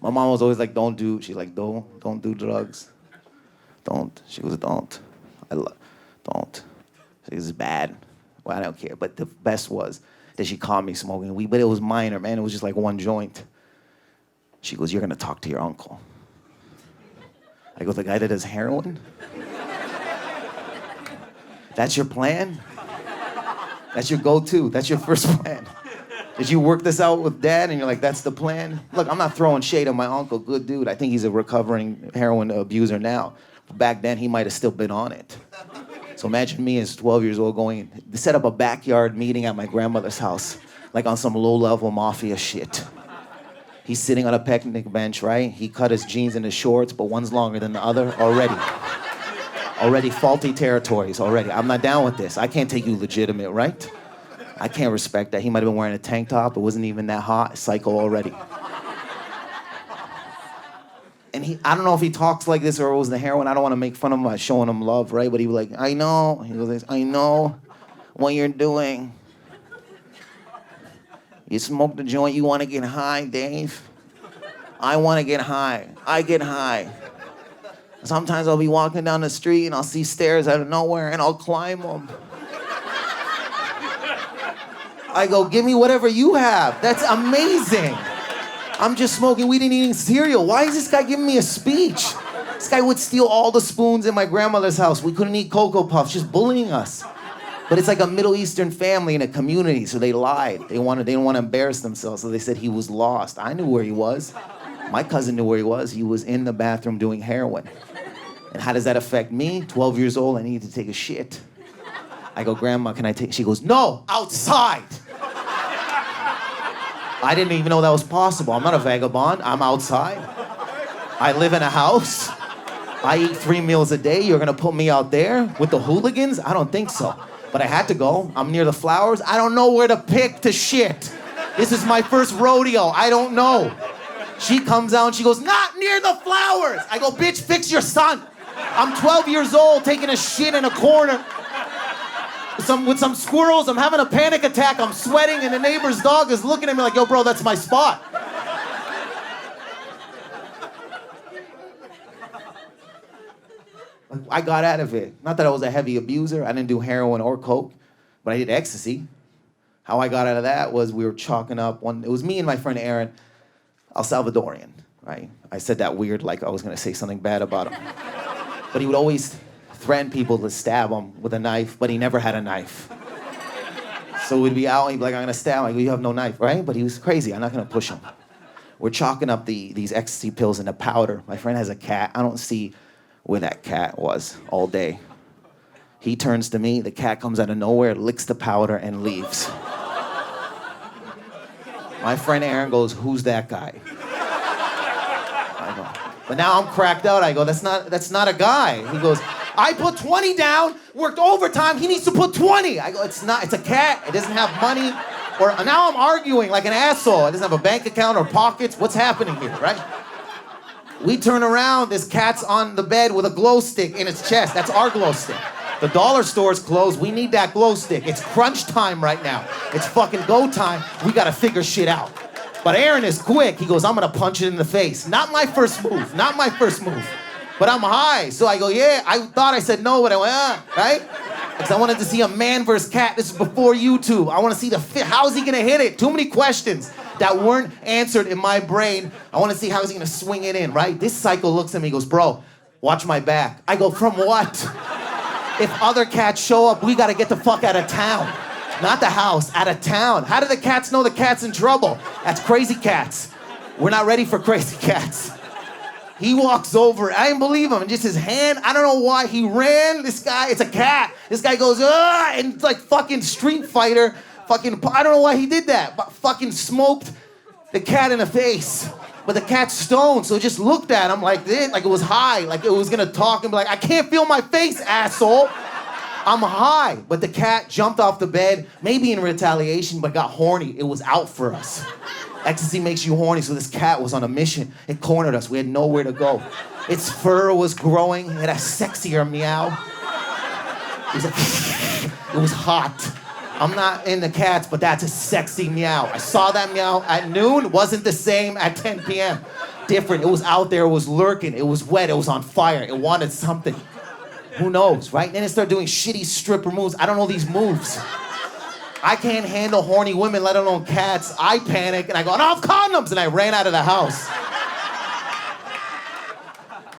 My mom was always like, don't do drugs. Don't. She goes, don't. Don't. She goes, it's bad. Well, I don't care. But the best was that she caught me smoking weed, but it was minor, man. It was just like one joint. She goes, you're gonna talk to your uncle. I go, the guy that does heroin? That's your plan? That's your go-to? That's your first plan? Did you work this out with dad and you're like, that's the plan? Look, I'm not throwing shade on my uncle, good dude. I think he's a recovering heroin abuser now. But back then, he might have still been on it. So imagine me as 12 years old going, to set up a backyard meeting at my grandmother's house, like on some low-level mafia shit. He's sitting on a picnic bench, right? He cut his jeans and his shorts, but one's longer than the other already. Already faulty territories already. I'm not down with this. I can't take you legitimate, right? I can't respect that. He might have been wearing a tank top. It wasn't even that hot. Psycho already. And I don't know if he talks like this or it was the heroin. I don't want to make fun of him by showing him love, right? But he was like, I know. He goes, I know what you're doing. You smoke the joint, you want to get high, Dave? I want to get high. I get high. Sometimes I'll be walking down the street and I'll see stairs out of nowhere and I'll climb them. I go, give me whatever you have. That's amazing. I'm just smoking weed and eating cereal. Why is this guy giving me a speech? This guy would steal all the spoons in my grandmother's house. We couldn't eat Cocoa Puffs, just bullying us. But it's like a Middle Eastern family in a community, so they lied. They didn't want to embarrass themselves, so they said he was lost. I knew where he was. My cousin knew where he was. He was in the bathroom doing heroin. And how does that affect me? 12 years old, I need to take a shit. I go, Grandma, can I take? She goes, no, outside. I didn't even know that was possible. I'm not a vagabond. I'm outside. I live in a house. I eat 3 meals a day. You're gonna put me out there with the hooligans? I don't think so. But I had to go. I'm near the flowers. I don't know where to pick to shit. This is my first rodeo. I don't know. She comes out and she goes, not near the flowers. I go, bitch, fix your son. I'm 12 years old taking a shit in a corner with some squirrels. I'm having a panic attack. I'm sweating and the neighbor's dog is looking at me like, yo, bro, that's my spot. I got out of it. Not that I was a heavy abuser. I didn't do heroin or coke, but I did ecstasy. How I got out of that was we were chalking up it was me and my friend Aaron, El Salvadorian, right? I said that weird like I was gonna say something bad about him. But he would always threaten people to stab him with a knife, but he never had a knife. So we'd be out and he'd be like, I'm gonna stab him. I go, you have no knife, right? But he was crazy, I'm not gonna push him. We're chalking up these ecstasy pills into powder. My friend has a cat. I don't see where that cat was all day. He turns to me, the cat comes out of nowhere, licks the powder, and leaves. My friend Aaron goes, who's that guy? I go, but now I'm cracked out. I go, that's not a guy. He goes, I put 20 down, worked overtime, he needs to put 20. I go, it's a cat, it doesn't have money. Or now I'm arguing like an asshole. It doesn't have a bank account or pockets. What's happening here, right? We turn around, this cat's on the bed with a glow stick in its chest. That's our glow stick. The dollar store's closed. We need that glow stick. It's crunch time right now. It's fucking go time. We gotta figure shit out. But Aaron is quick. He goes, I'm gonna punch it in the face. Not my first move. But I'm high. So I go, yeah. I thought I said no, but I went, right? Because I wanted to see a man versus cat. This is before YouTube. I want to see how's he gonna hit it? Too many questions that weren't answered in my brain. I want to see how he's gonna swing it in, right? This psycho looks at me, goes, bro, watch my back. I go, from what? If other cats show up, we gotta get the fuck out of town. Not the house, out of town. How do the cats know the cat's in trouble? That's crazy cats. We're not ready for crazy cats. He walks over, I didn't believe him, and just his hand, I don't know why he ran. This guy, it's a cat. This guy goes, and it's like fucking Street Fighter, I don't know why he did that, but fucking smoked the cat in the face. But the cat's stoned, so just looked at him like this, like it was high, like it was gonna talk and be like, I can't feel my face, asshole. I'm high. But the cat jumped off the bed, maybe in retaliation, but got horny. It was out for us. Ecstasy makes you horny, so this cat was on a mission. It cornered us. We had nowhere to go. Its fur was growing. It had a sexier meow. It was hot. I'm not into cats, but that's a sexy meow. I saw that meow at noon. Wasn't the same at 10 p.m. different. It was out there. It was lurking. It was wet. It was on fire. It wanted something. Who knows, right? Then it started doing shitty stripper moves. I don't know these moves. I can't handle horny women, let alone cats. I panic and I go, enough condoms! And I ran out of the house.